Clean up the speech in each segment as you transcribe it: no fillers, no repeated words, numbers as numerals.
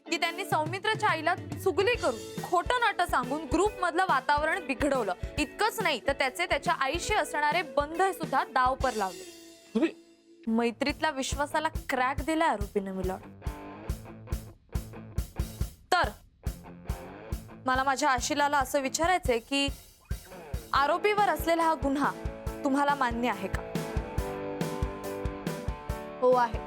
की त्यांनी सौमित्रच्या आईला चुगली करून खोटं नाटं सांगून ग्रुप मधलं वातावरण बिघडवलं. इतकंच नाही तर त्याचे त्याच्या आईशी असणारे बंध सुद्धा दावपर लावले. मैत्रीतल्या विश्वासाला क्रॅक दिला आरोपीने मिलॉर्ड. तर मला माझ्या आशिलाला असं विचारायचंय की आरोपीवर असलेला हा गुन्हा तुम्हाला मान्य आहे का? हो आहे.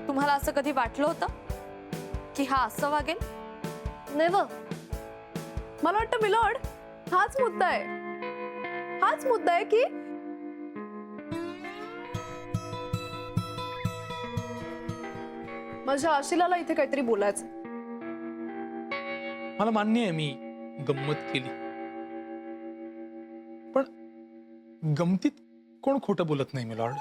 तुम्हाला असं कधी वाटलं होतं की हा असं वागेल? नेव्हर. मला वाटतं मिलॉर्ड हाच मुद्दा आहे. हाच मुद्दा आहे की माझ्या आशिलाला इथे काहीतरी बोलायचं. मला मान्य आहे मी गंमत केली, पण गमतीत कोण खोटं बोलत नाही मिलॉर्ड.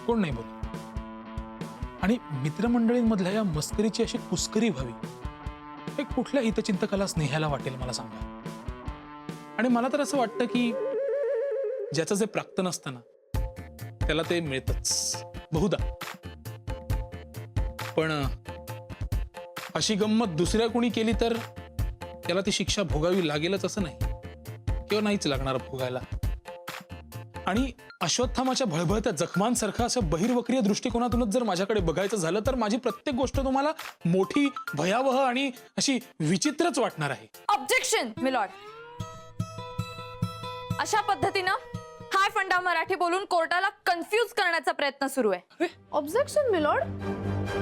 कोण नाही बोलत. आणि मित्रमंडळींमधल्या या मस्करीची अशी कुस्करी व्हावी हे कुठल्या हितचिंतकाला स्नेहाला वाटेल मला सांगा. आणि मला तर असं वाटतं की ज्याचं जे प्राक्तन असतं ना त्याला ते मिळतच बहुधा. पण अशी गंमत दुसऱ्या कोणी केली तर त्याला ती शिक्षा भोगावी लागेलच असं नाही, किंवा नाहीच लागणार भोगायला. आणि अश्वत्थामाच्या भळभळत्या जखमांसारखं असं बहिर्वक्रीय दृष्टिकोनातूनच जर माझ्याकडे बघायचं झालं तर माझी प्रत्येक गोष्ट तुम्हाला मोठी, भयावह आणि अशी विचित्रच वाटणार आहे. Objection my lord. अशा पद्धतीनं हाय फंडा मराठी बोलून कोर्टाला कन्फ्यूज करण्याचा प्रयत्न सुरू आहे. Objection my lord.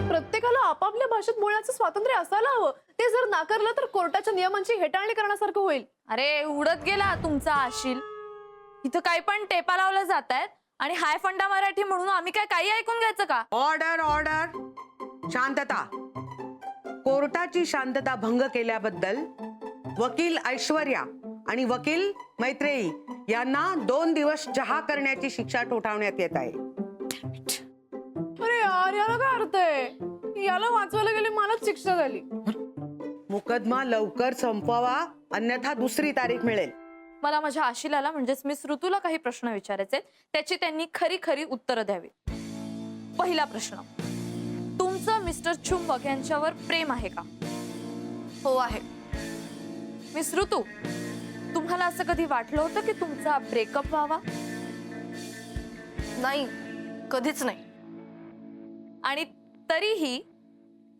प्रत्येकाला आपापल्या भाषेत बोलण्याचं स्वातंत्र्य असायला हवं. ते जर नाकारलं तर कोर्टाच्या नियमांची हेटाळणी करण्यासारखं होईल. अरे उडत गेला तुमचा आशिल. इथं काही पण टेपा लावला जात आहेत आणि हाय फंडा मराठी म्हणून आम्ही काही ऐकून घ्यायचं का? Order order. शांतता. कोर्टाची शांतता भंग केल्याबद्दल वकील ऐश्वर्या आणि वकील मैत्रेयी यांना 2 दिवस चहा करण्याची शिक्षा ठोठावण्यात येत आहे. अरे यार, याला काय अर्थ आहे? याला वाचवायला गेले मलाच शिक्षा झाली. मुकदमा लवकर संपवावा, अन्यथा दुसरी तारीख मिळेल. मला माझ्या आशिलाला म्हणजेच मिस ऋतूला काही प्रश्न विचारायचे, त्याची त्यांनी खरी खरी उत्तरं द्यावी. पहिला प्रश्न, तुमचं मिस्टर चुंबक यांच्यावर प्रेम आहे का? हो आहे. मिस ऋतू, तुम्हाला असं कधी वाटलं होतं की तुमचा ब्रेकअप व्हावा? नाही, कधीच नाही. आणि तरीही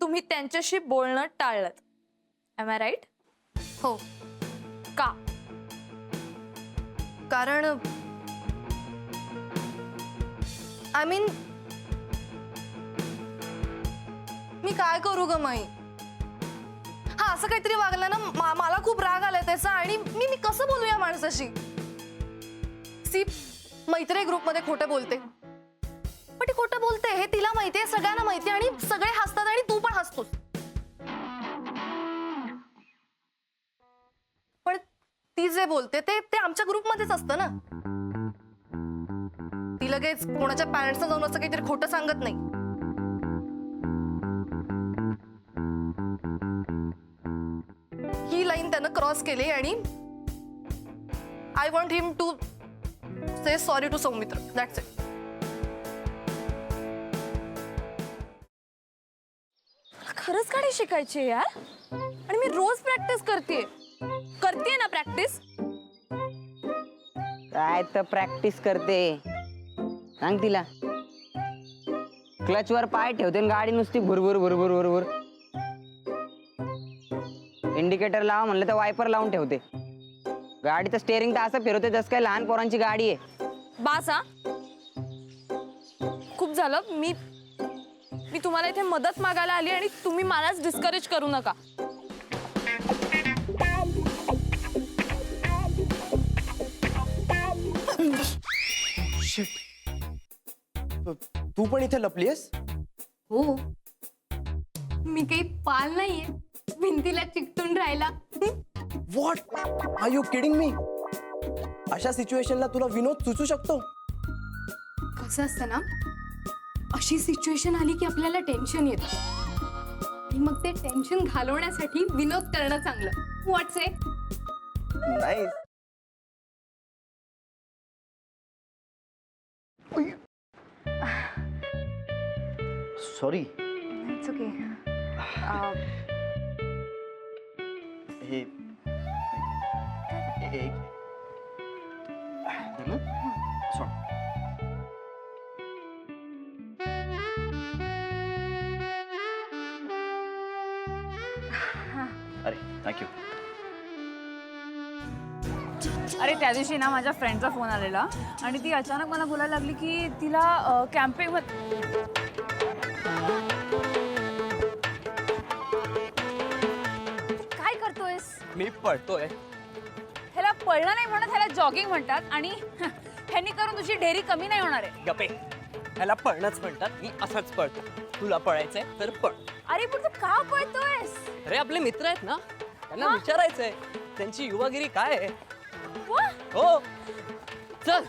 तुम्ही त्यांच्याशी बोलणं टाळलं. Am I right? हो. का? कारण आय मीन मी काय करू ग माई? हा असं काहीतरी वागलं ना, मला खूप राग आलाय त्याचा. आणि मी कसं बोलू या माणसाशी? सी मैत्री ग्रुप मध्ये खोटं बोलते, पण ती खोटं बोलते हे तिला माहितीये, सगळ्यांना माहिती, आणि सगळे हसतात आणि तू पण हसतोस. पण ती जे बोलते ते आमच्या ग्रुपमध्येच असतं ना. ती लगेच कोणाच्या पॅरेंट्सना जाऊन असं काहीतरी खोटं सांगत नाही. ही लाईन त्यानं क्रॉस केली आणि I want him to say sorry to Soumitra. That's it. खरंच गाडी शिकायची यार. आणि मी रोज प्रॅक्टिस करते ना प्रॅक्टिस. काय तर प्रॅक्टिस करते सांग तिला. क्लच वर पाय ठेवते आणि गाडी नुसती भुरभुर भुरभुर भुरभुर. इंडिकेटर लावा म्हणलं तर वायपर लावून ठेवते. गाडीचं स्टेअरिंग तर असं फिरवते जसं काय लहान पोरांची गाडी आहे. बास हा. खूप झालं. मी तुम्हाला इथे मदत मागायला आली आणि तुम्ही मलाच डिस्करेज करू नका. तू पण इथे लपलीयस? हो, मी काही पाल नाहीये भिंतीला चिकटून राहिला. What are you kidding me? अशा सिच्युएशनला तुला विनोद सुचू शकतो? कसं असतं ना, अशी सिच्युएशन आली की आपल्याला टेन्शन येतं आणि मग ते टेन्शन घालवण्यासाठी विनोद करणं चांगलं. व्हॉट्स इट? नाही. सॉरी. It's okay. हे एक सॉरी. अरे थँक्यू. अरे त्या दिवशी ना माझ्या फ्रेंडचा फोन आलेला आणि ती अचानक मला बोलायला लागली की तिला कॅम्पिंग काय करतोयस? मी पळतोय. ह्याला पळणं नाही म्हणत, ह्याला जॉगिंग म्हणतात आणि ह्यांनी करून तुझी ढेरी कमी नाही होणार आहे. गपे. ह्याला पळणंच म्हणतात. मी असंच पळतो. तुला पळायचंय तर पळ. अरे पण तू का पळतोयस? अरे आपले मित्र आहेत ना, त्यांना विचारायचंय त्यांची युवागिरी काय आहे. वा, हो चल.